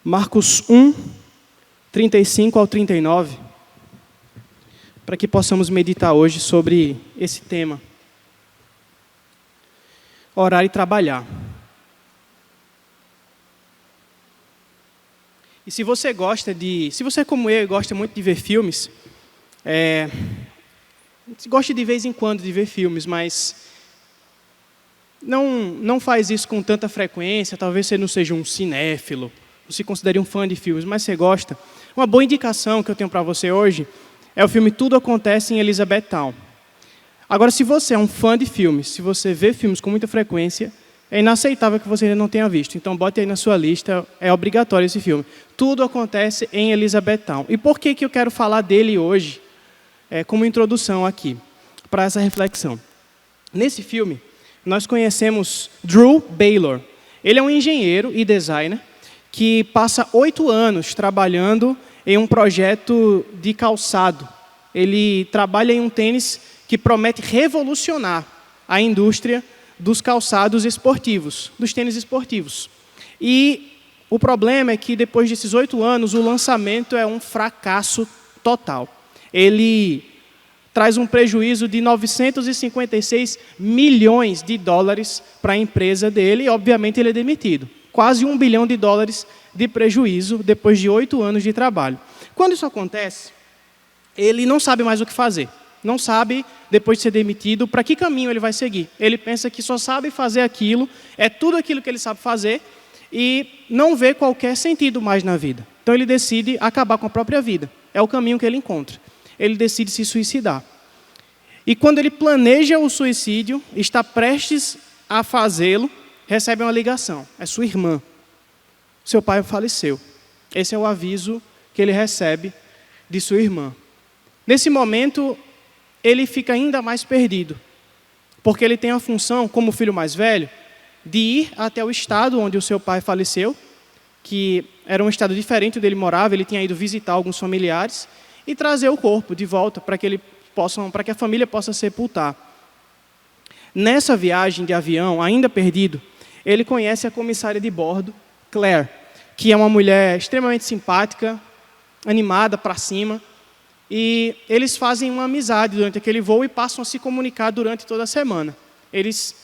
Marcos 1, 35 ao 39, para que possamos meditar hoje sobre esse tema. Orar e trabalhar. E se você como eu, gosta muito de ver filmes, gosta de vez em quando de ver filmes, mas não faz isso com tanta frequência, talvez você não seja um cinéfilo, não se considere um fã de filmes, mas você gosta. Uma boa indicação que eu tenho para você hoje é o filme Tudo Acontece em Elizabethtown. Agora, se você é um fã de filmes, se você vê filmes com muita frequência, é inaceitável que você ainda não tenha visto. Então, bote aí na sua lista, é obrigatório esse filme. Tudo Acontece em Elizabethtown. E por que eu quero falar dele hoje, como introdução aqui, para essa reflexão? Nesse filme, nós conhecemos Drew Baylor. Ele é um engenheiro e designer que passa 8 anos trabalhando em um projeto de calçado. Ele trabalha em um tênis que promete revolucionar a indústria dos calçados esportivos, dos tênis esportivos. E o problema é que depois desses 8 anos, o lançamento é um fracasso total. Ele traz um prejuízo de 956 milhões de dólares para a empresa dele e, obviamente, ele é demitido. Quase $1 bilhão de prejuízo depois de 8 anos de trabalho. Quando isso acontece, ele não sabe mais o que fazer. Não sabe, depois de ser demitido, para que caminho ele vai seguir. Ele pensa que só sabe fazer aquilo, é tudo aquilo que ele sabe fazer, e não vê qualquer sentido mais na vida. Então ele decide acabar com a própria vida. É o caminho que ele encontra. Ele decide se suicidar. E quando ele planeja o suicídio, está prestes a fazê-lo, recebe uma ligação. É sua irmã. Seu pai faleceu. Esse é o aviso que ele recebe de sua irmã. Nesse momento, ele fica ainda mais perdido, porque ele tem a função, como filho mais velho, de ir até o estado onde o seu pai faleceu, que era um estado diferente onde ele morava, ele tinha ido visitar alguns familiares, e trazer o corpo de volta para que a família possa sepultar. Nessa viagem de avião, ainda perdido, ele conhece a comissária de bordo, Claire, que é uma mulher extremamente simpática, animada, para cima, e eles fazem uma amizade durante aquele voo e passam a se comunicar durante toda a semana. Eles,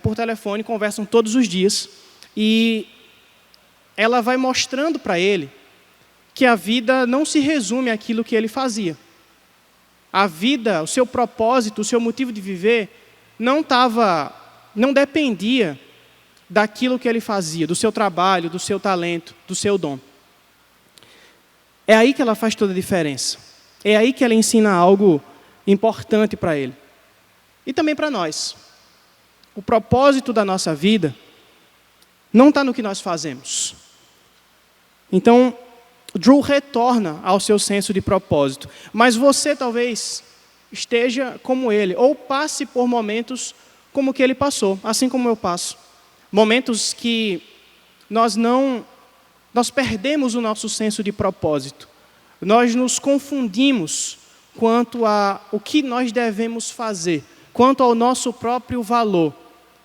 por telefone, conversam todos os dias, e ela vai mostrando para ele que a vida não se resume àquilo que ele fazia. A vida, o seu propósito, o seu motivo de viver, não dependia daquilo que ele fazia, do seu trabalho, do seu talento, do seu dom. É aí que ela faz toda a diferença. É aí que ela ensina algo importante para ele. E também para nós. O propósito da nossa vida não está no que nós fazemos. Então, Drew retorna ao seu senso de propósito. Mas você talvez esteja como ele, ou passe por momentos como que ele passou, assim como eu passo. Momentos que nós perdemos o nosso senso de propósito. Nós nos confundimos quanto a o que nós devemos fazer, quanto ao nosso próprio valor,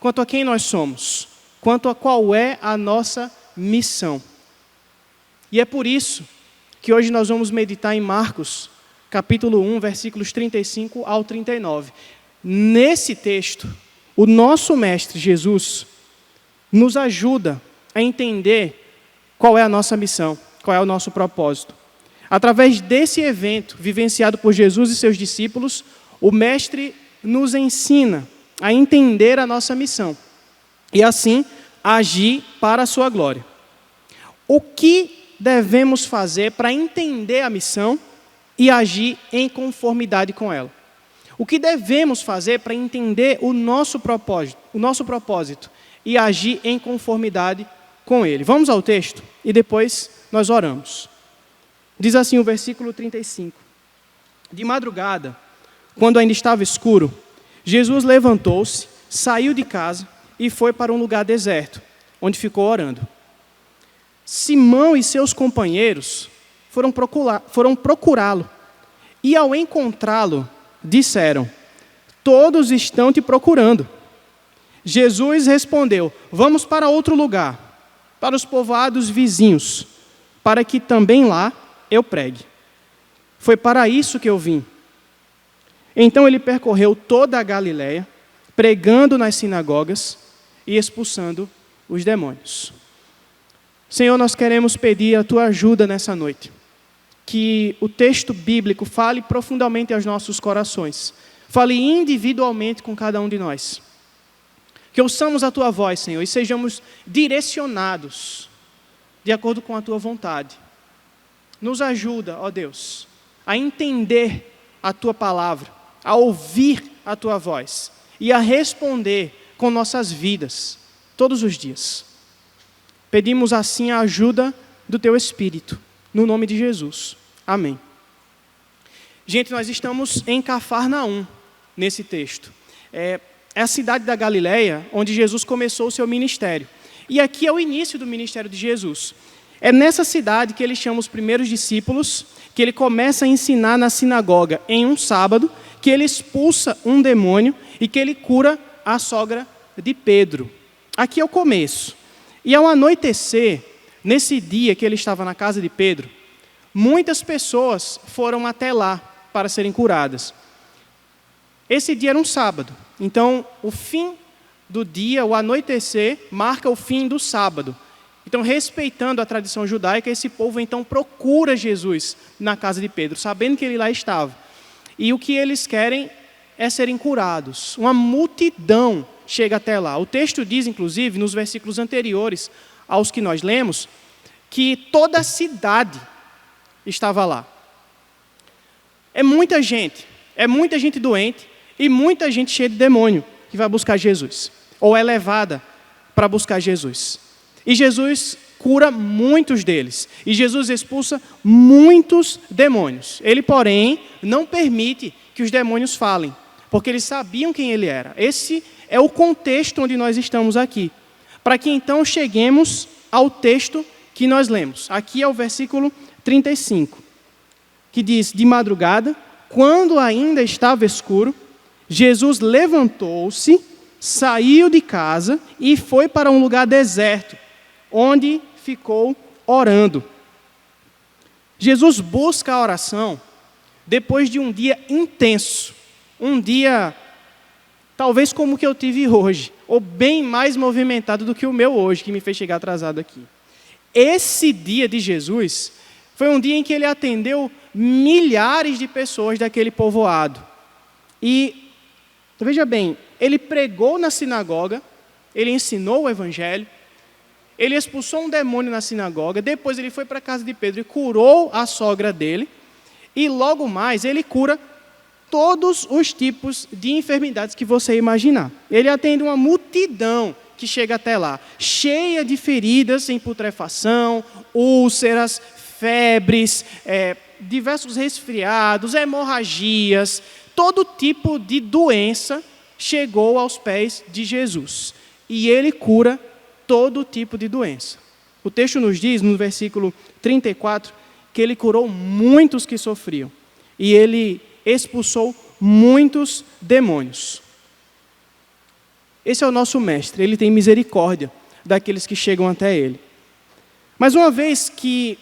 quanto a quem nós somos, quanto a qual é a nossa missão. E é por isso que hoje nós vamos meditar em Marcos, capítulo 1, versículos 35 ao 39. Nesse texto, o nosso mestre Jesus nos ajuda a entender qual é a nossa missão, qual é o nosso propósito. Através desse evento vivenciado por Jesus e seus discípulos, o mestre nos ensina a entender a nossa missão e assim agir para a sua glória. O que devemos fazer para entender a missão e agir em conformidade com ela? O que devemos fazer para entender o nosso propósito e agir em conformidade com ele? Vamos ao texto e depois nós oramos. Diz assim o versículo 35. De madrugada, quando ainda estava escuro, Jesus levantou-se, saiu de casa e foi para um lugar deserto, onde ficou orando. Simão e seus companheiros foram procurá-lo. E ao encontrá-lo, disseram: todos estão te procurando. Jesus respondeu: vamos para outro lugar, para os povoados vizinhos, para que também lá eu pregue. Foi para isso que eu vim. Então ele percorreu toda a Galiléia, pregando nas sinagogas e expulsando os demônios. Senhor, nós queremos pedir a Tua ajuda nessa noite. Que o texto bíblico fale profundamente aos nossos corações. Fale individualmente com cada um de nós. Que ouçamos a Tua voz, Senhor, e sejamos direcionados de acordo com a Tua vontade. Nos ajuda, ó Deus, a entender a Tua palavra, a ouvir a Tua voz e a responder com nossas vidas, todos os dias. Pedimos assim a ajuda do Teu Espírito, no nome de Jesus. Amém. Gente, nós estamos em Cafarnaum, nesse texto. É a cidade da Galileia, onde Jesus começou o seu ministério. E aqui é o início do ministério de Jesus. É nessa cidade que ele chama os primeiros discípulos, que ele começa a ensinar na sinagoga em um sábado, que ele expulsa um demônio e que ele cura a sogra de Pedro. Aqui é o começo. E ao anoitecer, nesse dia que ele estava na casa de Pedro, muitas pessoas foram até lá para serem curadas. Esse dia era um sábado. Então, o fim do dia, o anoitecer, marca o fim do sábado. Então, respeitando a tradição judaica, esse povo então procura Jesus na casa de Pedro, sabendo que ele lá estava. E o que eles querem é serem curados. Uma multidão chega até lá. O texto diz, inclusive, nos versículos anteriores aos que nós lemos, que toda a cidade estava lá. É muita gente doente e muita gente cheia de demônio que vai buscar Jesus, ou é levada para buscar Jesus. E Jesus cura muitos deles, e Jesus expulsa muitos demônios. Ele, porém, não permite que os demônios falem, porque eles sabiam quem ele era. Esse é o contexto onde nós estamos aqui, para que então cheguemos ao texto que nós lemos. Aqui é o versículo 35, que diz: de madrugada, quando ainda estava escuro, Jesus levantou-se, saiu de casa e foi para um lugar deserto, onde ficou orando. Jesus busca a oração depois de um dia intenso, um dia talvez como o que eu tive hoje, ou bem mais movimentado do que o meu hoje, que me fez chegar atrasado aqui. Esse dia de Jesus foi um dia em que ele atendeu milhares de pessoas daquele povoado. E, veja bem, ele pregou na sinagoga, ele ensinou o evangelho, ele expulsou um demônio na sinagoga, depois ele foi para a casa de Pedro e curou a sogra dele, e logo mais ele cura todos os tipos de enfermidades que você imaginar. Ele atende uma multidão que chega até lá, cheia de feridas em putrefação, úlceras, febres, diversos resfriados, hemorragias, todo tipo de doença chegou aos pés de Jesus. E ele cura todo tipo de doença. O texto nos diz, no versículo 34, que ele curou muitos que sofriam. E ele expulsou muitos demônios. Esse é o nosso mestre, ele tem misericórdia daqueles que chegam até ele. Mas uma vez que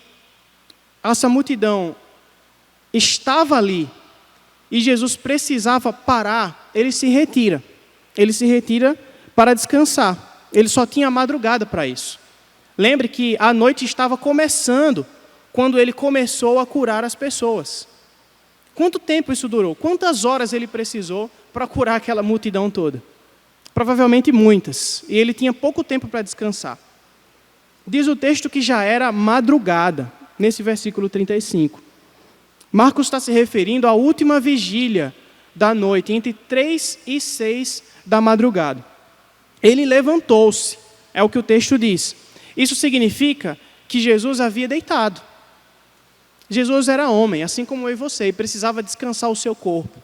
essa multidão estava ali e Jesus precisava parar, ele se retira. Ele se retira para descansar. Ele só tinha a madrugada para isso. Lembre que a noite estava começando quando ele começou a curar as pessoas. Quanto tempo isso durou? Quantas horas ele precisou para curar aquela multidão toda? Provavelmente muitas. E ele tinha pouco tempo para descansar. Diz o texto que já era madrugada, nesse versículo 35. Marcos está se referindo à última vigília da noite, entre 3 e 6 da madrugada. Ele levantou-se, é o que o texto diz. Isso significa que Jesus havia deitado. Jesus era homem, assim como eu e você, e precisava descansar o seu corpo.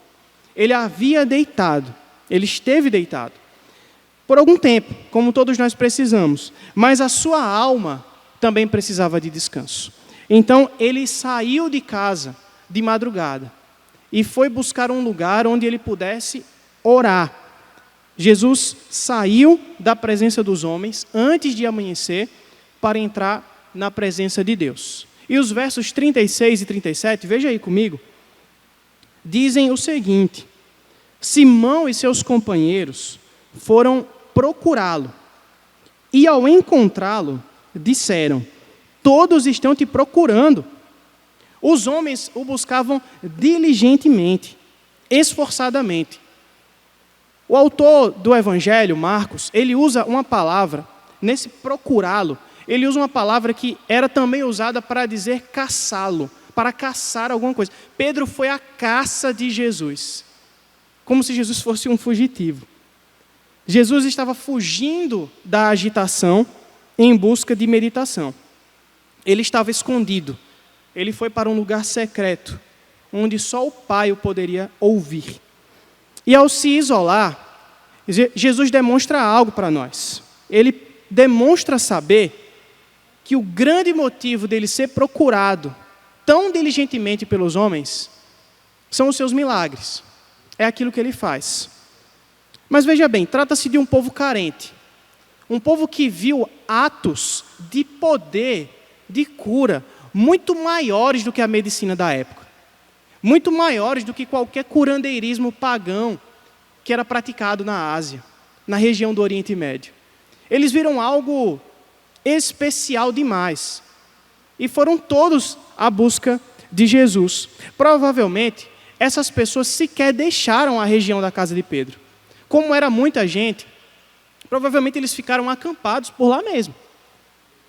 Ele havia deitado, ele esteve deitado. Por algum tempo, como todos nós precisamos, mas a sua alma também precisava de descanso. Então, ele saiu de casa de madrugada e foi buscar um lugar onde ele pudesse orar. Jesus saiu da presença dos homens antes de amanhecer para entrar na presença de Deus. E os versos 36 e 37, veja aí comigo, dizem o seguinte: Simão e seus companheiros foram procurá-lo, e ao encontrá-lo, disseram: todos estão te procurando. Os homens o buscavam diligentemente, esforçadamente. O autor do Evangelho, Marcos, ele usa uma palavra, nesse procurá-lo, ele usa uma palavra que era também usada para dizer caçá-lo, para caçar alguma coisa. Pedro foi à caça de Jesus, como se Jesus fosse um fugitivo. Jesus estava fugindo da agitação em busca de meditação. Ele estava escondido. Ele foi para um lugar secreto, onde só o Pai o poderia ouvir. E ao se isolar, Jesus demonstra algo para nós. Ele demonstra saber que o grande motivo dele ser procurado tão diligentemente pelos homens são os seus milagres. É aquilo que ele faz. Mas veja bem, trata-se de um povo carente. Um povo que viu atos de poder, de cura, muito maiores do que a medicina da época. Muito maiores do que qualquer curandeirismo pagão que era praticado na Ásia, na região do Oriente Médio. Eles viram algo especial demais. E foram todos à busca de Jesus. Provavelmente, essas pessoas sequer deixaram a região da casa de Pedro. Como era muita gente, provavelmente eles ficaram acampados por lá mesmo.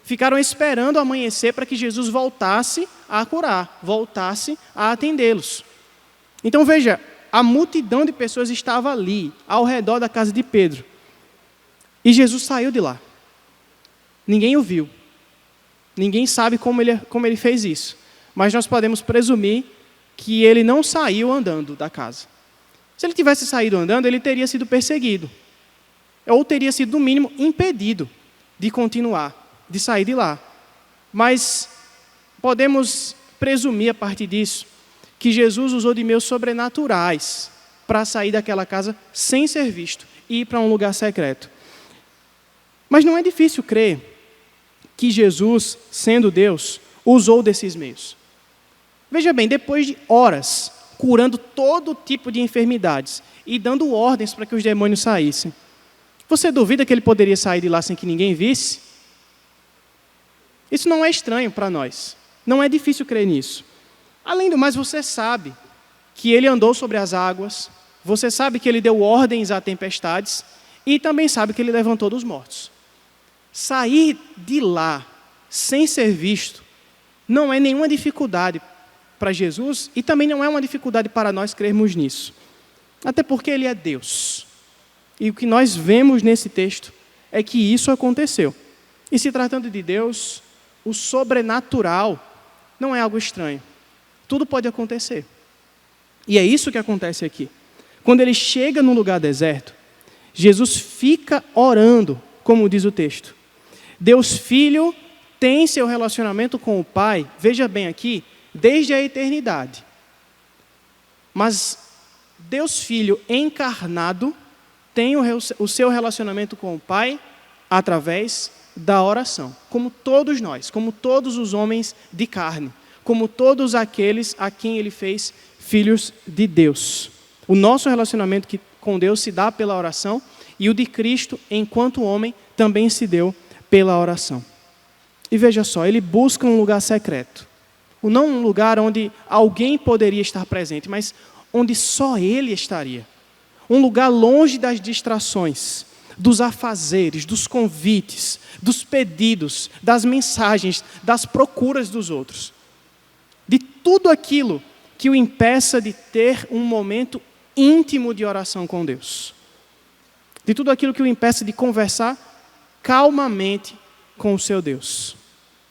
Ficaram esperando amanhecer para que Jesus voltasse a curar, voltasse a atendê-los. Então veja, a multidão de pessoas estava ali, ao redor da casa de Pedro. E Jesus saiu de lá. Ninguém o viu. Ninguém sabe como ele fez isso. Mas nós podemos presumir que ele não saiu andando da casa. Se ele tivesse saído andando, ele teria sido perseguido. Ou teria sido, no mínimo, impedido de continuar, de sair de lá. Mas podemos presumir, a partir disso, que Jesus usou de meios sobrenaturais para sair daquela casa sem ser visto e ir para um lugar secreto. Mas não é difícil crer que Jesus, sendo Deus, usou desses meios. Veja bem, depois de horas curando todo tipo de enfermidades e dando ordens para que os demônios saíssem, você duvida que ele poderia sair de lá sem que ninguém visse? Isso não é estranho para nós. Não é difícil crer nisso. Além do mais, você sabe que ele andou sobre as águas, você sabe que ele deu ordens a tempestades e também sabe que ele levantou dos mortos. Sair de lá sem ser visto não é nenhuma dificuldade para Jesus e também não é uma dificuldade para nós crermos nisso. Até porque ele é Deus. E o que nós vemos nesse texto é que isso aconteceu. E se tratando de Deus, o sobrenatural não é algo estranho. Tudo pode acontecer. E é isso que acontece aqui. Quando ele chega num lugar deserto, Jesus fica orando, como diz o texto. Deus Filho tem seu relacionamento com o Pai, veja bem aqui, desde a eternidade. Mas Deus Filho encarnado tem o seu relacionamento com o Pai através da oração. Como todos nós, como todos os homens de carne, como todos aqueles a quem Ele fez filhos de Deus. O nosso relacionamento com Deus se dá pela oração e o de Cristo, enquanto homem, também se deu pela oração. E veja só, Ele busca um lugar secreto. Não um lugar onde alguém poderia estar presente, mas onde só Ele estaria. Um lugar longe das distrações, dos afazeres, dos convites, dos pedidos, das mensagens, das procuras dos outros. De tudo aquilo que o impeça de ter um momento íntimo de oração com Deus. De tudo aquilo que o impeça de conversar calmamente com o seu Deus.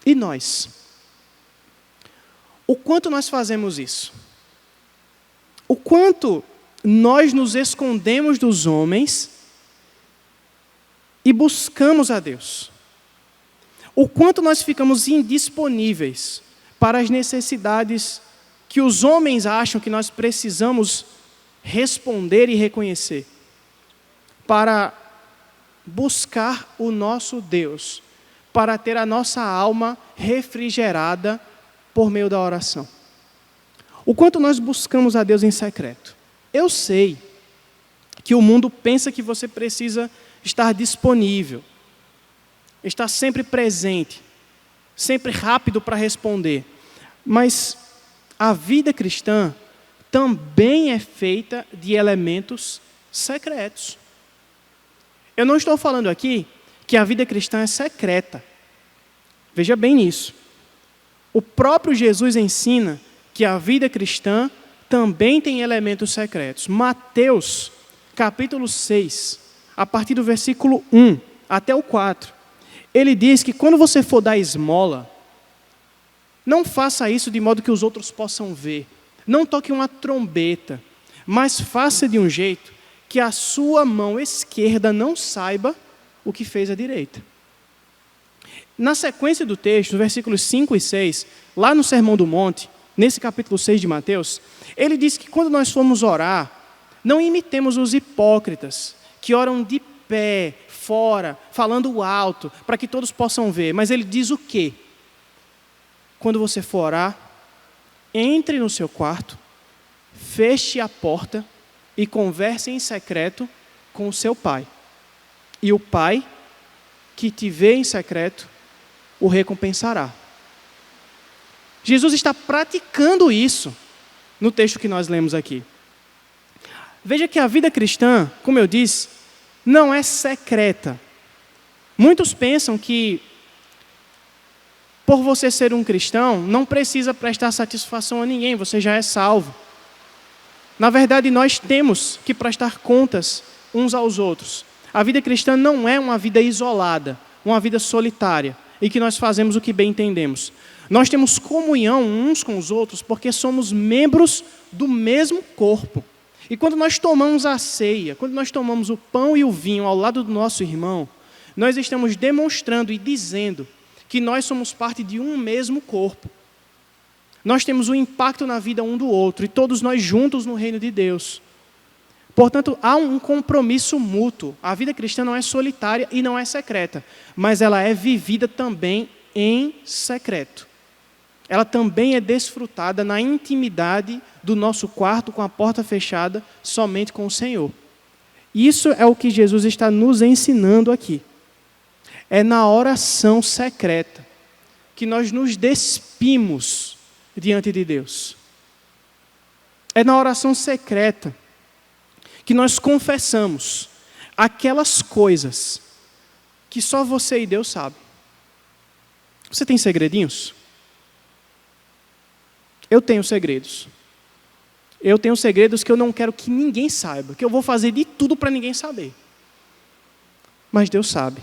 E nós? O quanto nós fazemos isso? O quanto nós nos escondemos dos homens e buscamos a Deus? O quanto nós ficamos indisponíveis para as necessidades que os homens acham que nós precisamos responder e reconhecer, para buscar o nosso Deus, para ter a nossa alma refrigerada por meio da oração. O quanto nós buscamos a Deus em secreto. Eu sei que o mundo pensa que você precisa estar disponível, estar sempre presente, sempre rápido para responder. Mas a vida cristã também é feita de elementos secretos. Eu não estou falando aqui que a vida cristã é secreta. Veja bem nisso. O próprio Jesus ensina que a vida cristã também tem elementos secretos. Mateus, capítulo 6, a partir do versículo 1 até o 4, ele diz que quando você for dar esmola, não faça isso de modo que os outros possam ver. Não toque uma trombeta, mas faça de um jeito que a sua mão esquerda não saiba o que fez a direita. Na sequência do texto, versículos 5 e 6, lá no Sermão do Monte, nesse capítulo 6 de Mateus, ele diz que quando nós formos orar, não imitemos os hipócritas, que oram de pé, fora, falando alto, para que todos possam ver. Mas ele diz o quê? Quando você for orar, entre no seu quarto, feche a porta e converse em secreto com o seu pai. E o pai, que te vê em secreto, o recompensará. Jesus está praticando isso no texto que nós lemos aqui. Veja que a vida cristã, como eu disse, não é secreta. Muitos pensam que, por você ser um cristão, não precisa prestar satisfação a ninguém, você já é salvo. Na verdade, nós temos que prestar contas uns aos outros. A vida cristã não é uma vida isolada, uma vida solitária, e que nós fazemos o que bem entendemos. Nós temos comunhão uns com os outros porque somos membros do mesmo corpo. E quando nós tomamos a ceia, quando nós tomamos o pão e o vinho ao lado do nosso irmão, nós estamos demonstrando e dizendo que nós somos parte de um mesmo corpo. Nós temos um impacto na vida um do outro, e todos nós juntos no reino de Deus. Portanto, há um compromisso mútuo. A vida cristã não é solitária e não é secreta, mas ela é vivida também em secreto. Ela também é desfrutada na intimidade do nosso quarto, com a porta fechada, somente com o Senhor. Isso é o que Jesus está nos ensinando aqui. É na oração secreta que nós nos despimos diante de Deus. É na oração secreta que nós confessamos aquelas coisas que só você e Deus sabem. Você tem segredinhos? Eu tenho segredos. Eu tenho segredos que eu não quero que ninguém saiba, que eu vou fazer de tudo para ninguém saber. Mas Deus sabe.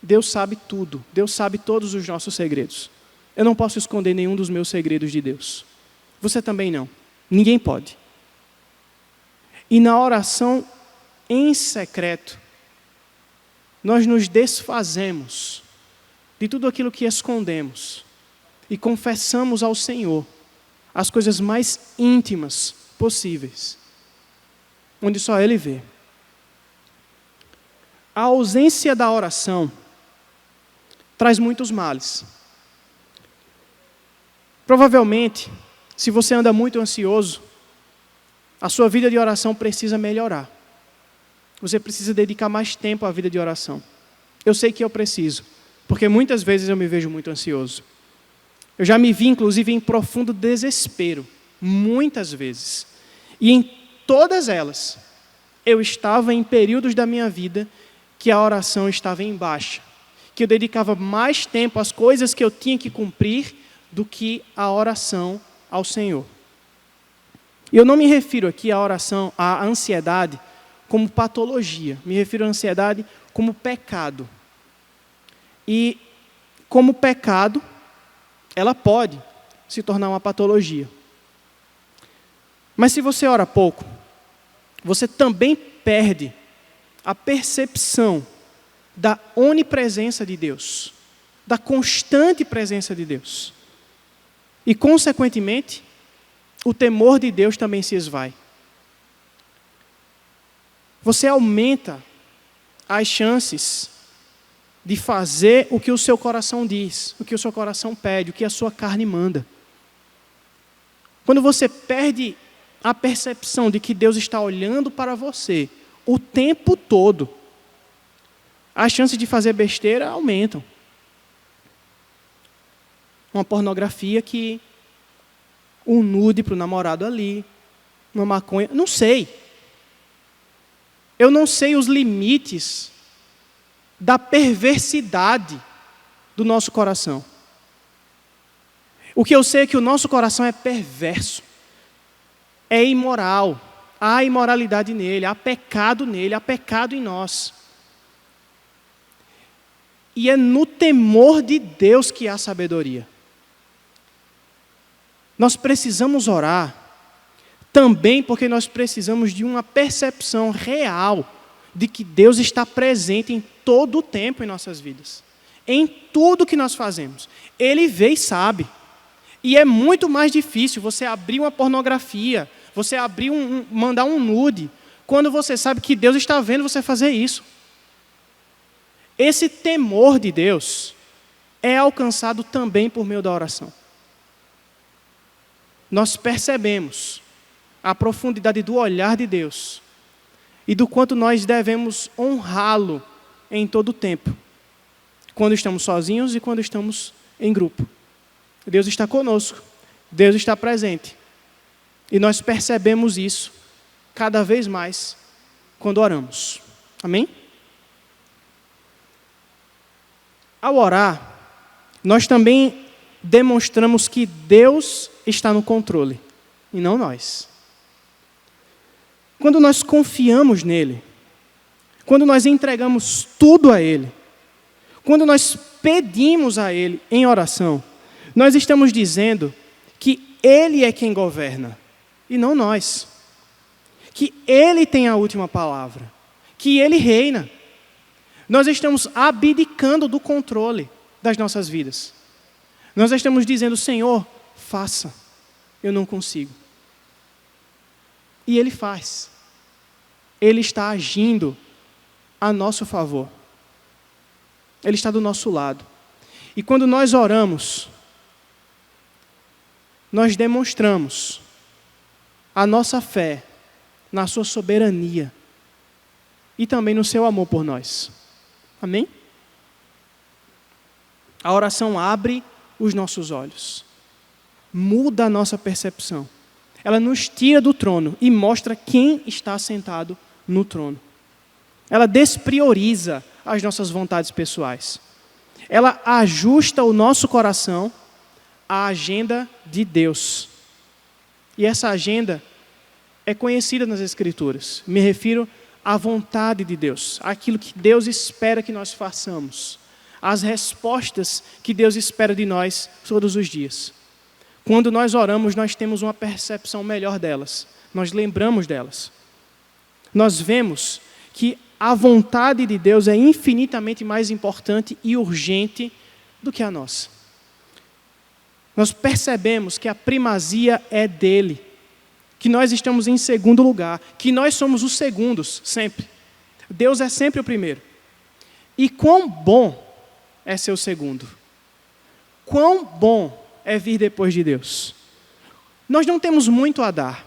Deus sabe tudo. Deus sabe todos os nossos segredos. Eu não posso esconder nenhum dos meus segredos de Deus. Você também não. Ninguém pode. E na oração em secreto, nós nos desfazemos de tudo aquilo que escondemos e confessamos ao Senhor as coisas mais íntimas possíveis, onde só Ele vê. A ausência da oração traz muitos males. Provavelmente, se você anda muito ansioso, a sua vida de oração precisa melhorar. Você precisa dedicar mais tempo à vida de oração. Eu sei que eu preciso, porque muitas vezes eu me vejo muito ansioso. Eu já me vi, inclusive, em profundo desespero, muitas vezes. E em todas elas, eu estava em períodos da minha vida que a oração estava em baixa, que eu dedicava mais tempo às coisas que eu tinha que cumprir do que a oração ao Senhor. E eu não me refiro aqui à oração, à ansiedade, como patologia. Me refiro à ansiedade como pecado. E, como pecado, ela pode se tornar uma patologia. Mas se você ora pouco, você também perde a percepção da onipresença de Deus, da constante presença de Deus. E, consequentemente, o temor de Deus também se esvai. Você aumenta as chances de fazer o que o seu coração diz, o que o seu coração pede, o que a sua carne manda. Quando você perde a percepção de que Deus está olhando para você o tempo todo, as chances de fazer besteira aumentam. Uma pornografia que um nude para o namorado ali, uma maconha, não sei. Eu não sei os limites da perversidade do nosso coração. O que eu sei é que o nosso coração é perverso, é imoral, há imoralidade nele, há pecado em nós. E é no temor de Deus que há sabedoria. Nós precisamos orar também porque nós precisamos de uma percepção real de que Deus está presente em todo o tempo em nossas vidas. Em tudo que nós fazemos. Ele vê e sabe. E é muito mais difícil você abrir uma pornografia, você mandar um nude, quando você sabe que Deus está vendo você fazer isso. Esse temor de Deus é alcançado também por meio da oração. Nós percebemos a profundidade do olhar de Deus e do quanto nós devemos honrá-lo em todo o tempo, quando estamos sozinhos e quando estamos em grupo. Deus está conosco, Deus está presente. E nós percebemos isso cada vez mais quando oramos. Amém? Ao orar, nós também demonstramos que Deus está no controle, e não nós. Quando nós confiamos nele, quando nós entregamos tudo a ele, quando nós pedimos a ele em oração, nós estamos dizendo que ele é quem governa, e não nós. Que ele tem a última palavra, que ele reina. Nós estamos abdicando do controle das nossas vidas. Nós estamos dizendo, Senhor, faça, eu não consigo. E ele faz. Ele está agindo a nosso favor. Ele está do nosso lado. E quando nós oramos, nós demonstramos a nossa fé na sua soberania e também no seu amor por nós. Amém? A oração abre os nossos olhos, muda a nossa percepção. Ela nos tira do trono e mostra quem está sentado no trono. Ela desprioriza as nossas vontades pessoais. Ela ajusta o nosso coração à agenda de Deus. E essa agenda é conhecida nas Escrituras. Me refiro à vontade de Deus, àquilo que Deus espera que nós façamos, às respostas que Deus espera de nós todos os dias. Quando nós oramos, nós temos uma percepção melhor delas, nós lembramos delas. Nós vemos que a vontade de Deus é infinitamente mais importante e urgente do que a nossa. Nós percebemos que a primazia é dele, que nós estamos em segundo lugar, que nós somos os segundos, sempre. Deus é sempre o primeiro. E quão bom é ser o segundo. Quão bom é vir depois de Deus. Nós não temos muito a dar,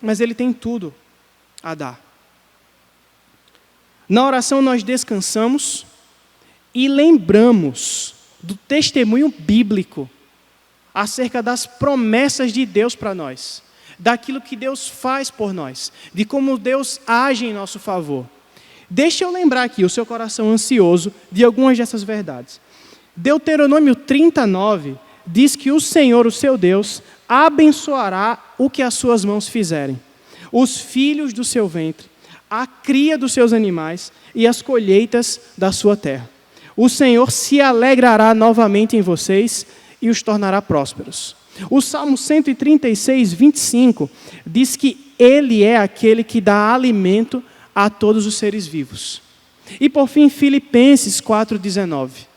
mas Ele tem tudo a dar. Na oração nós descansamos e lembramos do testemunho bíblico acerca das promessas de Deus para nós, daquilo que Deus faz por nós, de como Deus age em nosso favor. Deixa eu lembrar aqui o seu coração ansioso de algumas dessas verdades. Deuteronômio 39 diz que o Senhor, o seu Deus, abençoará o que as suas mãos fizerem, os filhos do seu ventre, a cria dos seus animais e as colheitas da sua terra. O Senhor se alegrará novamente em vocês e os tornará prósperos. O Salmo 136, 25 diz que Ele é aquele que dá alimento a todos os seres vivos. E por fim, Filipenses 4,19.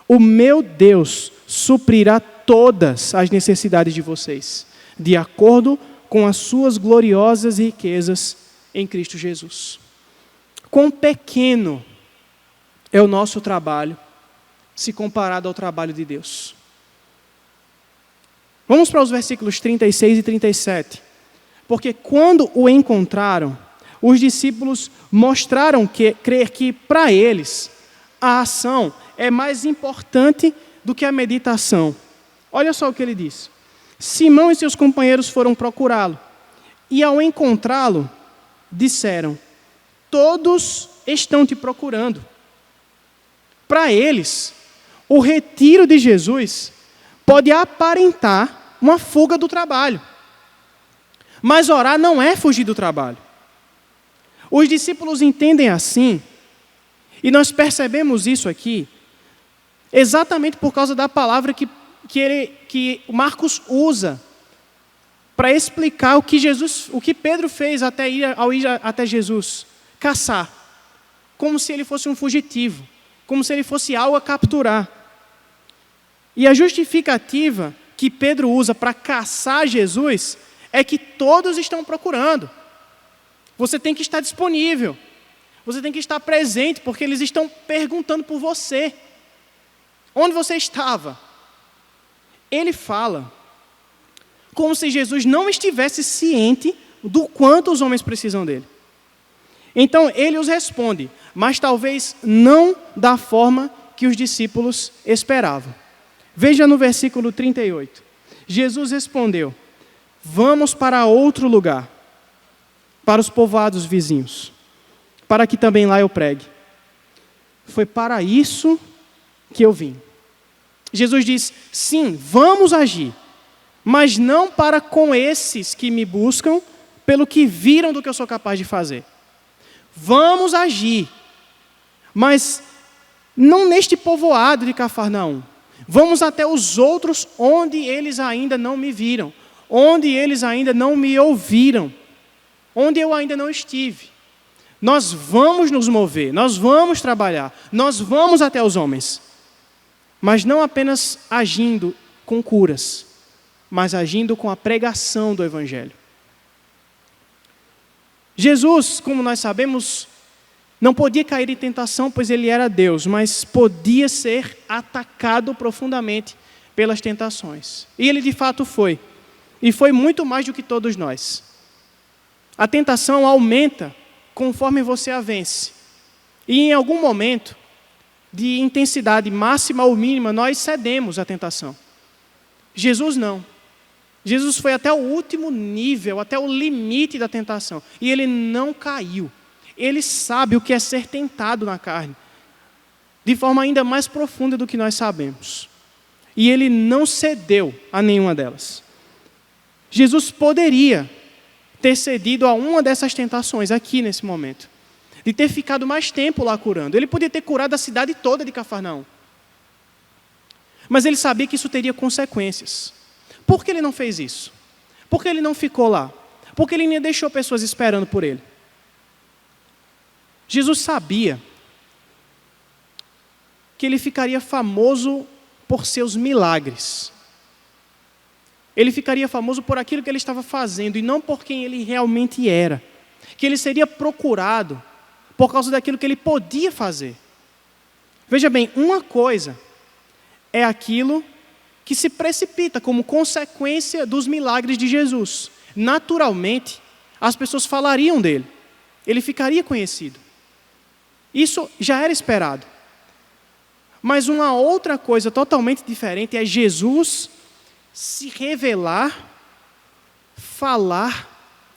O meu Deus suprirá todas as necessidades de vocês, de acordo com as suas gloriosas riquezas em Cristo Jesus. Quão pequeno é o nosso trabalho se comparado ao trabalho de Deus? Vamos para os versículos 36 e 37. Porque quando o encontraram, os discípulos mostraram crer que, para eles, a ação é mais importante do que a meditação. Olha só o que ele diz. Simão e seus companheiros foram procurá-lo. E ao encontrá-lo, disseram: todos estão te procurando. Para eles, o retiro de Jesus pode aparentar uma fuga do trabalho. Mas orar não é fugir do trabalho. Os discípulos entendem assim, e nós percebemos isso aqui, exatamente por causa da palavra que Marcos usa para explicar o que Pedro fez ao ir até Jesus, caçar, como se ele fosse um fugitivo, como se ele fosse algo a capturar. E a justificativa que Pedro usa para caçar Jesus é que todos estão procurando. Você tem que estar disponível, você tem que estar presente, porque eles estão perguntando por você. Onde você estava? Ele fala como se Jesus não estivesse ciente do quanto os homens precisam dele. Então ele os responde, mas talvez não da forma que os discípulos esperavam. Veja no versículo 38. Jesus respondeu: vamos para outro lugar, para os povoados vizinhos, para que também lá eu pregue. Foi para isso que eu vim. Jesus diz: sim, vamos agir, mas não para com esses que me buscam pelo que viram do que eu sou capaz de fazer. Vamos agir, mas não neste povoado de Cafarnaum. Vamos até os outros onde eles ainda não me viram, onde eles ainda não me ouviram, onde eu ainda não estive. Nós vamos nos mover, nós vamos trabalhar, nós vamos até os homens. Mas não apenas agindo com curas, mas agindo com a pregação do Evangelho. Jesus, como nós sabemos, não podia cair em tentação, pois ele era Deus, mas podia ser atacado profundamente pelas tentações. E ele de fato foi. E foi muito mais do que todos nós. A tentação aumenta conforme você a vence. E em algum momento, de intensidade máxima ou mínima, nós cedemos à tentação. Jesus não. Jesus foi até o último nível, até o limite da tentação. E ele não caiu. Ele sabe o que é ser tentado na carne, de forma ainda mais profunda do que nós sabemos. E ele não cedeu a nenhuma delas. Jesus poderia ter cedido a uma dessas tentações aqui nesse momento, de ter ficado mais tempo lá curando. Ele podia ter curado a cidade toda de Cafarnaum. Mas ele sabia que isso teria consequências. Por que ele não fez isso? Por que ele não ficou lá? Por que ele nem deixou pessoas esperando por ele? Jesus sabia que ele ficaria famoso por seus milagres. Ele ficaria famoso por aquilo que ele estava fazendo e não por quem ele realmente era. Que ele seria procurado por causa daquilo que ele podia fazer. Veja bem, uma coisa é aquilo que se precipita como consequência dos milagres de Jesus. Naturalmente, as pessoas falariam dele. Ele ficaria conhecido. Isso já era esperado. Mas uma outra coisa totalmente diferente é Jesus se revelar, falar,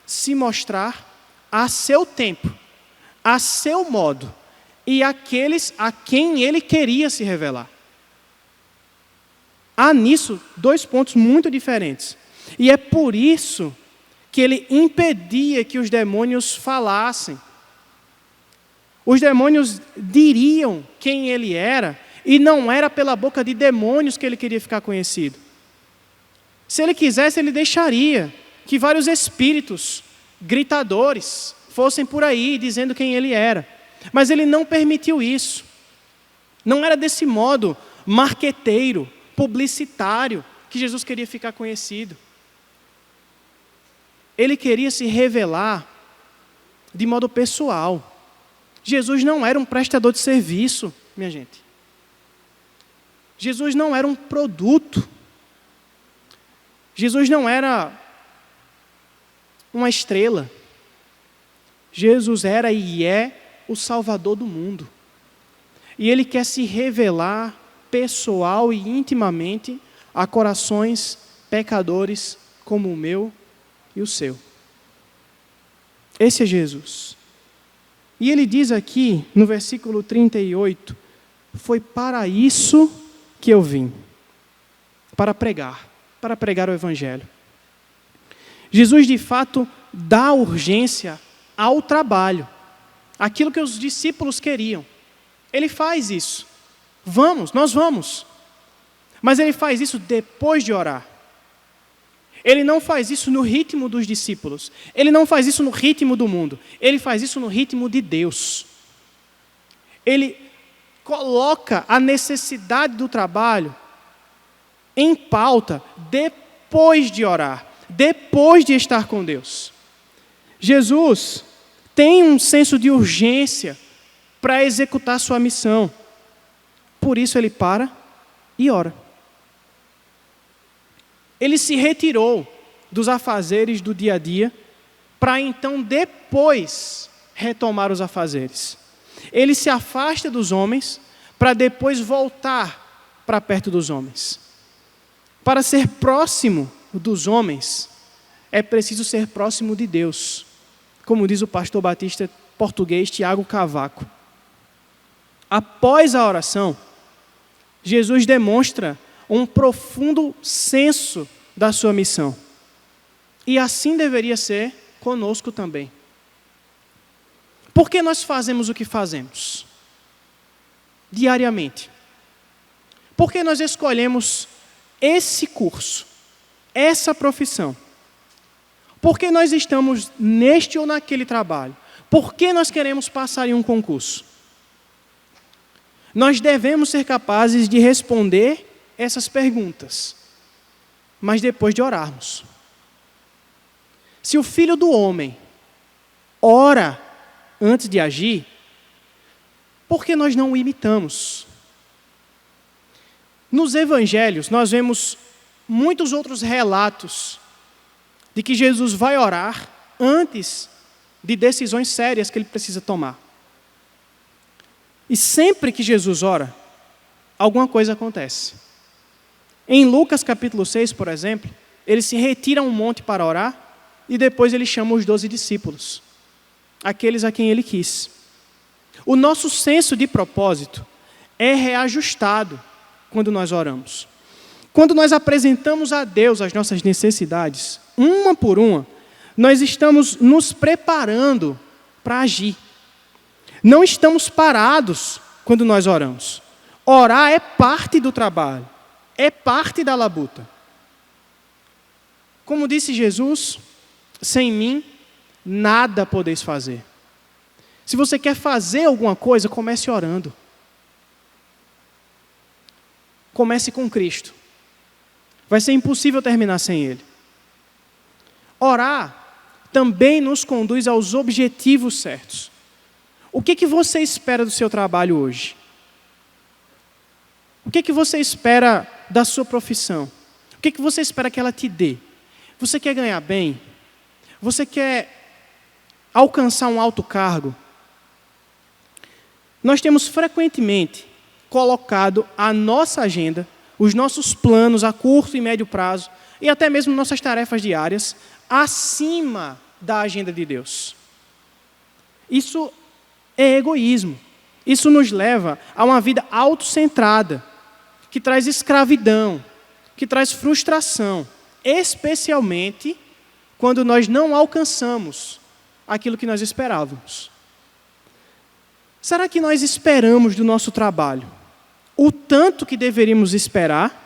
se mostrar a seu tempo, a seu modo, e aqueles a quem ele queria se revelar. Há nisso dois pontos muito diferentes. E é por isso que ele impedia que os demônios falassem. Os demônios diriam quem ele era, e não era pela boca de demônios que ele queria ficar conhecido. Se ele quisesse, ele deixaria que vários espíritos gritadores fossem por aí dizendo quem ele era. Mas ele não permitiu isso. Não era desse modo marqueteiro, publicitário, que Jesus queria ficar conhecido. Ele queria se revelar de modo pessoal. Jesus não era um prestador de serviço. minha gente. Jesus não era um produto. Jesus não era uma estrela. Jesus era e é o Salvador do mundo. E Ele quer se revelar pessoal e intimamente a corações pecadores como o meu e o seu. Esse é Jesus. E Ele diz aqui, no versículo 38, foi para isso que eu vim, para pregar o Evangelho. Jesus, de fato, dá urgência ao trabalho, aquilo que os discípulos queriam. Ele faz isso. Nós vamos. Mas Ele faz isso depois de orar. Ele não faz isso no ritmo dos discípulos. Ele não faz isso no ritmo do mundo. Ele faz isso no ritmo de Deus. Ele coloca a necessidade do trabalho em pauta depois de orar, depois de estar com Deus. Jesus tem um senso de urgência para executar sua missão. Por isso Ele para e ora. Ele se retirou dos afazeres do dia a dia para então depois retomar os afazeres. Ele se afasta dos homens para depois voltar para perto dos homens. Para ser próximo dos homens, é preciso ser próximo de Deus, como diz o pastor batista português Tiago Cavaco. Após a oração, Jesus demonstra um profundo senso da sua missão. E assim deveria ser conosco também. Por que nós fazemos o que fazemos? Diariamente. Por que nós escolhemos esse curso, essa profissão? Por que nós estamos neste ou naquele trabalho? Por que nós queremos passar em um concurso? Nós devemos ser capazes de responder essas perguntas, mas depois de orarmos. Se o Filho do Homem ora antes de agir, por que nós não o imitamos? Nos evangelhos, nós vemos muitos outros relatos de que Jesus vai orar antes de decisões sérias que Ele precisa tomar. E sempre que Jesus ora, alguma coisa acontece. Em Lucas capítulo 6, por exemplo, Ele se retira a um monte para orar e depois Ele chama os 12 discípulos, aqueles a quem Ele quis. O nosso senso de propósito é reajustado quando nós oramos. Quando nós apresentamos a Deus as nossas necessidades, uma por uma, nós estamos nos preparando para agir. Não estamos parados quando nós oramos. Orar é parte do trabalho, é parte da labuta. Como disse Jesus, sem mim, nada podeis fazer. Se você quer fazer alguma coisa, comece orando. Comece com Cristo. Vai ser impossível terminar sem Ele. Orar também nos conduz aos objetivos certos. O que você espera do seu trabalho hoje? O que você espera da sua profissão? O que você espera que ela te dê? Você quer ganhar bem? Você quer alcançar um alto cargo? Nós temos frequentemente colocado a nossa agenda, os nossos planos a curto e médio prazo, e até mesmo nossas tarefas diárias, acima da agenda de Deus. Isso é egoísmo. Isso nos leva a uma vida autocentrada, que traz escravidão, que traz frustração, especialmente quando nós não alcançamos aquilo que nós esperávamos. Será que nós esperamos do nosso trabalho o tanto que deveríamos esperar?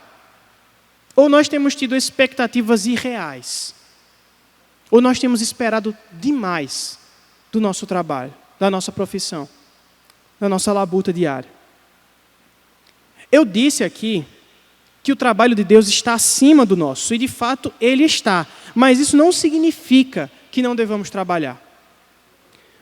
Ou nós temos tido expectativas irreais? Ou nós temos esperado demais do nosso trabalho, da nossa profissão, da nossa labuta diária? Eu disse aqui que o trabalho de Deus está acima do nosso, e de fato Ele está, mas isso não significa que não devamos trabalhar.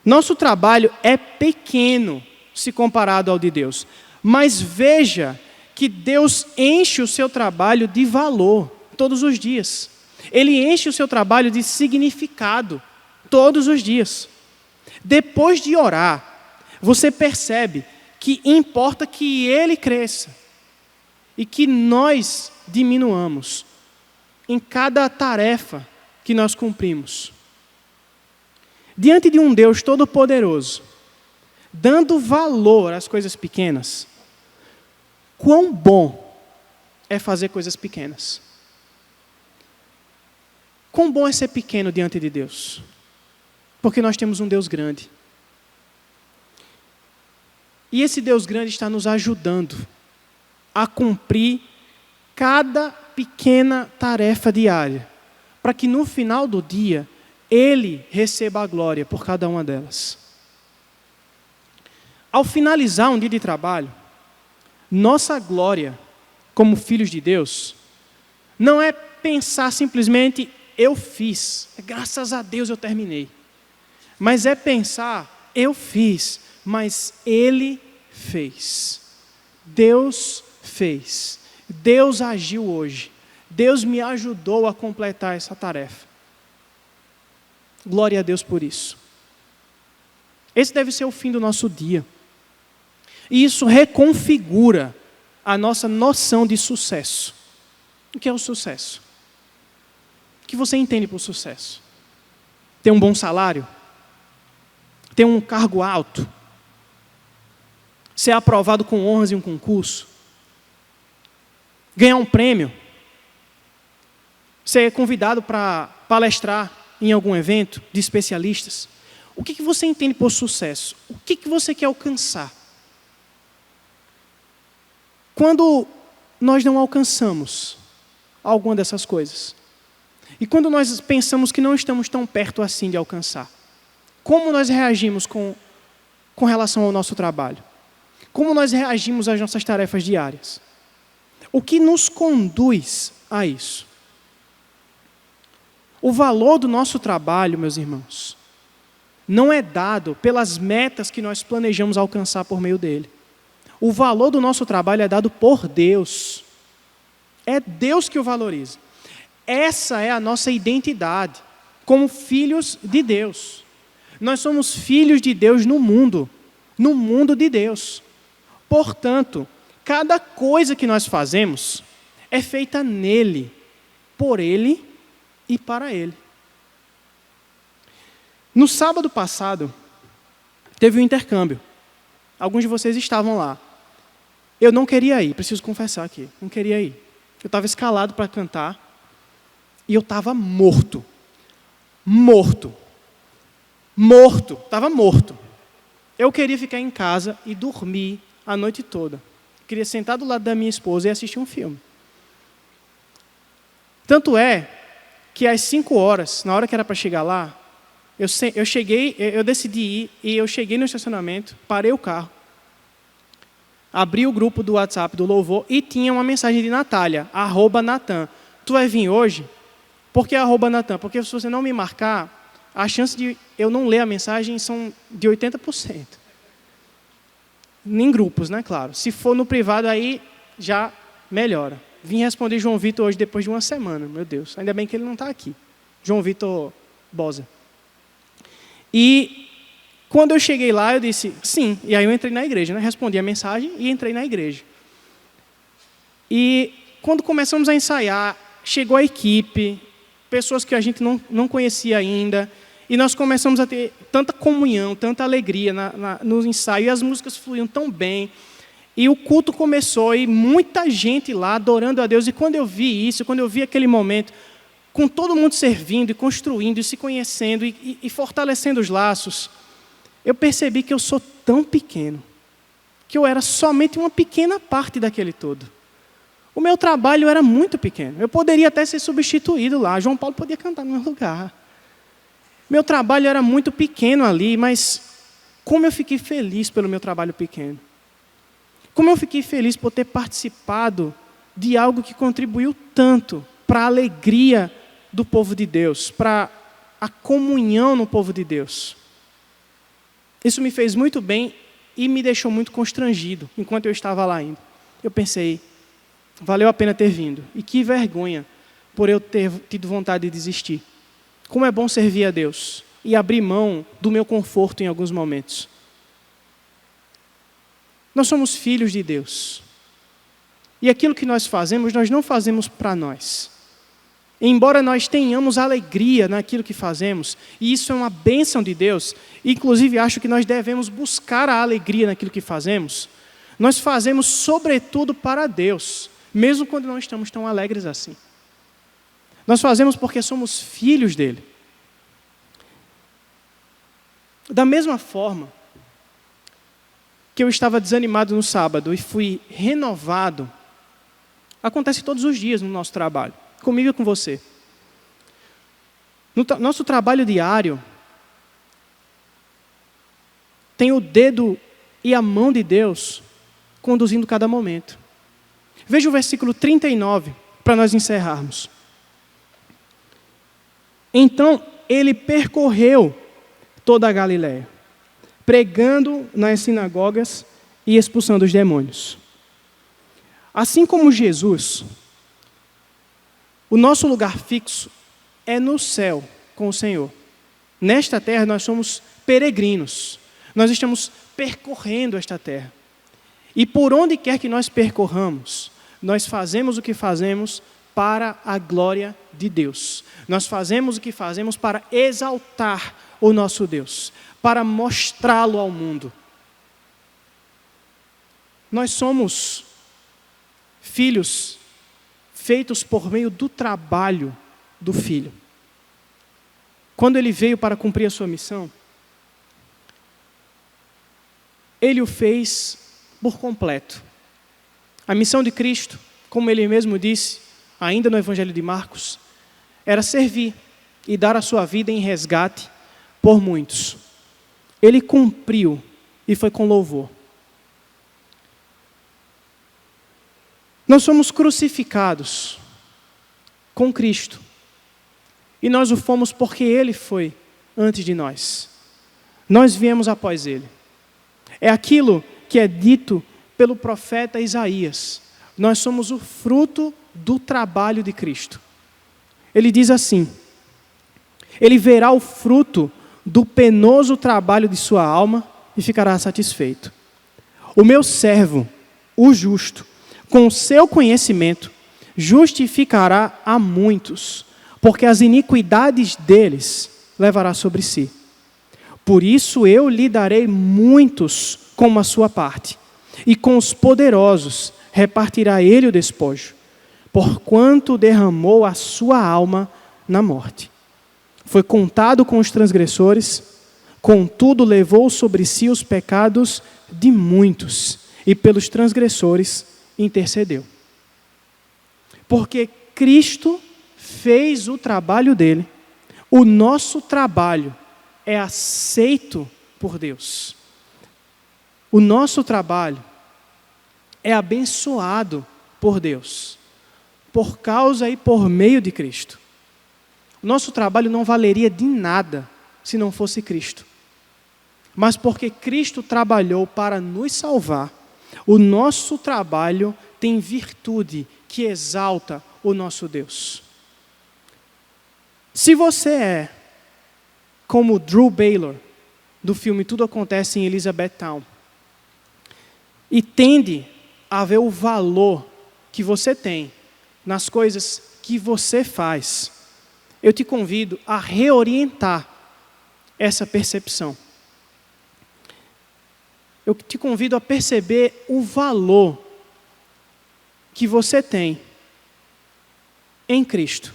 Nosso trabalho é pequeno se comparado ao de Deus, Mas veja que Deus enche o seu trabalho de valor todos os dias. Ele enche o seu trabalho de significado todos os dias. Depois de orar, você percebe que importa que Ele cresça e que nós diminuamos em cada tarefa que nós cumprimos. Diante de um Deus todo-poderoso, dando valor às coisas pequenas, quão bom é fazer coisas pequenas. Quão bom é ser pequeno diante de Deus. Porque nós temos um Deus grande. E esse Deus grande está nos ajudando a cumprir cada pequena tarefa diária, para que no final do dia, Ele receba a glória por cada uma delas. Ao finalizar um dia de trabalho, nossa glória, como filhos de Deus, não é pensar simplesmente, eu fiz, graças a Deus eu terminei. Mas é pensar, eu fiz, mas Ele fez. Deus fez. Deus agiu hoje. Deus me ajudou a completar essa tarefa. Glória a Deus por isso. Esse deve ser o fim do nosso dia. E isso reconfigura a nossa noção de sucesso. O que é o sucesso? O que você entende por sucesso? Ter um bom salário? Ter um cargo alto? Ser aprovado com honras em um concurso? Ganhar um prêmio? Ser convidado para palestrar em algum evento de especialistas? O que você entende por sucesso? O que você quer alcançar? Quando nós não alcançamos alguma dessas coisas, e quando nós pensamos que não estamos tão perto assim de alcançar, como nós reagimos com relação ao nosso trabalho? Como nós reagimos às nossas tarefas diárias? O que nos conduz a isso? O valor do nosso trabalho, meus irmãos, não é dado pelas metas que nós planejamos alcançar por meio dele. O valor do nosso trabalho é dado por Deus. É Deus que o valoriza. Essa é a nossa identidade, como filhos de Deus. Nós somos filhos de Deus no mundo de Deus. Portanto, cada coisa que nós fazemos é feita nele, por ele e para ele. No sábado passado, teve um intercâmbio. Alguns de vocês estavam lá. Eu não queria ir, preciso confessar aqui, não queria ir. Eu estava escalado para cantar e eu estava morto. Estava morto. Eu queria ficar em casa e dormir a noite toda. Queria sentar do lado da minha esposa e assistir um filme. Tanto é que às 5 horas, na hora que era para chegar lá, eu decidi ir e eu cheguei no estacionamento, parei o carro, abri o grupo do WhatsApp do Louvor e tinha uma mensagem de Natália, @Natan. Tu vai vir hoje? Por que @Natan? Porque se você não me marcar, a chance de eu não ler a mensagem são de 80%. Em grupos, né, claro. Se for no privado, aí já melhora. Vim responder João Vitor hoje depois de uma semana, meu Deus. Ainda bem que ele não está aqui. João Vitor Bosa. E quando eu cheguei lá, eu disse, sim. E aí eu entrei na igreja, né? Respondi a mensagem e entrei na igreja. E quando começamos a ensaiar, chegou a equipe, pessoas que a gente não conhecia ainda, e nós começamos a ter tanta comunhão, tanta alegria no ensaio, e as músicas fluíam tão bem. E o culto começou, e muita gente lá adorando a Deus. E quando eu vi isso, quando eu vi aquele momento, com todo mundo servindo, e construindo, e se conhecendo, e fortalecendo os laços, eu percebi que eu sou tão pequeno, que eu era somente uma pequena parte daquele todo. O meu trabalho era muito pequeno. Eu poderia até ser substituído lá. João Paulo podia cantar no meu lugar. Meu trabalho era muito pequeno ali, mas como eu fiquei feliz pelo meu trabalho pequeno. Como eu fiquei feliz por ter participado de algo que contribuiu tanto para a alegria do povo de Deus, para a comunhão no povo de Deus. Isso me fez muito bem e me deixou muito constrangido enquanto eu estava lá indo. Eu pensei, valeu a pena ter vindo. E que vergonha por eu ter tido vontade de desistir. Como é bom servir a Deus e abrir mão do meu conforto em alguns momentos. Nós somos filhos de Deus. E aquilo que nós fazemos, nós não fazemos para nós. Embora nós tenhamos alegria naquilo que fazemos, e isso é uma bênção de Deus, inclusive acho que nós devemos buscar a alegria naquilo que fazemos, nós fazemos sobretudo para Deus, mesmo quando não estamos tão alegres assim. Nós fazemos porque somos filhos dele. Da mesma forma que eu estava desanimado no sábado e fui renovado, acontece todos os dias no nosso trabalho, comigo e com você. No nosso trabalho diário, tem o dedo e a mão de Deus conduzindo cada momento. Veja o versículo 39, para nós encerrarmos. Então, ele percorreu toda a Galileia, pregando nas sinagogas e expulsando os demônios. Assim como Jesus, o nosso lugar fixo é no céu com o Senhor. Nesta terra nós somos peregrinos. Nós estamos percorrendo esta terra. E por onde quer que nós percorramos, nós fazemos o que fazemos para a glória de Deus. Nós fazemos o que fazemos para exaltar o nosso Deus, para mostrá-lo ao mundo. Nós somos filhos feitos por meio do trabalho do Filho. Quando ele veio para cumprir a sua missão, ele o fez por completo. A missão de Cristo, como ele mesmo disse, ainda no Evangelho de Marcos, era servir e dar a sua vida em resgate por muitos. Ele cumpriu e foi com louvor. Nós somos crucificados com Cristo. E nós o fomos porque Ele foi antes de nós. Nós viemos após Ele. É aquilo que é dito pelo profeta Isaías. Nós somos o fruto do trabalho de Cristo. Ele diz assim: Ele verá o fruto do penoso trabalho de sua alma e ficará satisfeito. O meu servo, o justo, com o seu conhecimento, justificará a muitos, porque as iniquidades deles levará sobre si. Por isso eu lhe darei muitos como a sua parte, e com os poderosos repartirá ele o despojo, porquanto derramou a sua alma na morte. Foi contado com os transgressores, contudo levou sobre si os pecados de muitos, e pelos transgressores intercedeu. Porque Cristo fez o trabalho dele, o nosso trabalho é aceito por Deus. O nosso trabalho é abençoado por Deus, por causa e por meio de Cristo. O nosso trabalho não valeria de nada se não fosse Cristo. Mas porque Cristo trabalhou para nos salvar, o nosso trabalho tem virtude que exalta o nosso Deus. Se você é como Drew Baylor, do filme Tudo Acontece em Elizabethtown, e tende a ver o valor que você tem nas coisas que você faz, eu te convido a reorientar essa percepção. Eu te convido a perceber o valor que você tem em Cristo.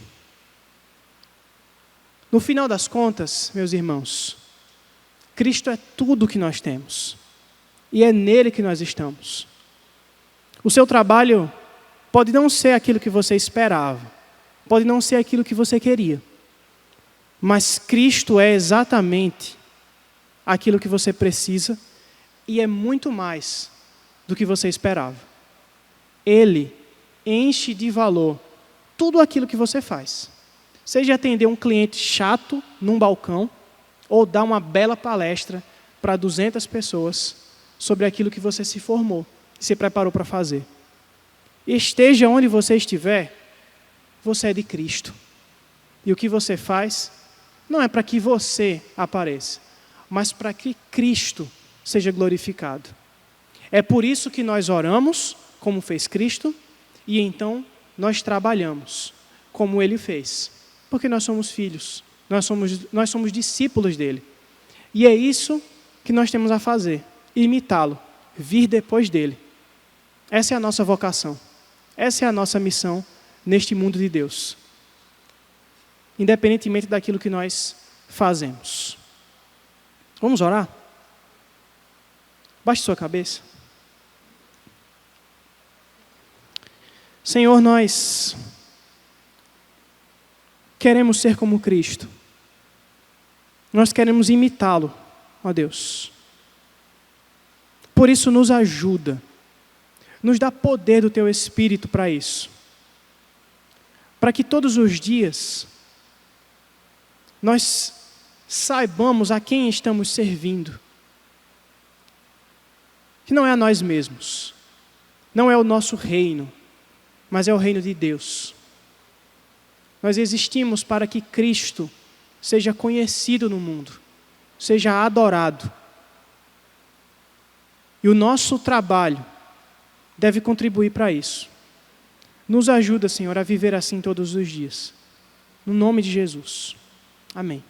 No final das contas, meus irmãos, Cristo é tudo o que nós temos. E é nele que nós estamos. O seu trabalho pode não ser aquilo que você esperava. Pode não ser aquilo que você queria. Mas Cristo é exatamente aquilo que você precisa e é muito mais do que você esperava. Ele enche de valor tudo aquilo que você faz. Seja atender um cliente chato num balcão ou dar uma bela palestra para 200 pessoas sobre aquilo que você se formou, se preparou para fazer. Esteja onde você estiver, você é de Cristo. E o que você faz não é para que você apareça, mas para que Cristo seja glorificado. É por isso que nós oramos, como fez Cristo, e então nós trabalhamos, como Ele fez. Porque nós somos filhos, nós somos discípulos dEle. E é isso que nós temos a fazer, imitá-lo, vir depois dEle. Essa é a nossa vocação, essa é a nossa missão neste mundo de Deus. Independentemente daquilo que nós fazemos. Vamos orar? Baixe sua cabeça. Senhor, nós queremos ser como Cristo. Nós queremos imitá-lo, ó Deus. Por isso nos ajuda. Nos dá poder do Teu Espírito para isso. Para que todos os dias nós saibamos a quem estamos servindo. Que não é a nós mesmos, não é o nosso reino, mas é o reino de Deus. Nós existimos para que Cristo seja conhecido no mundo, seja adorado. E o nosso trabalho deve contribuir para isso. Nos ajuda, Senhor, a viver assim todos os dias. No nome de Jesus. Amém.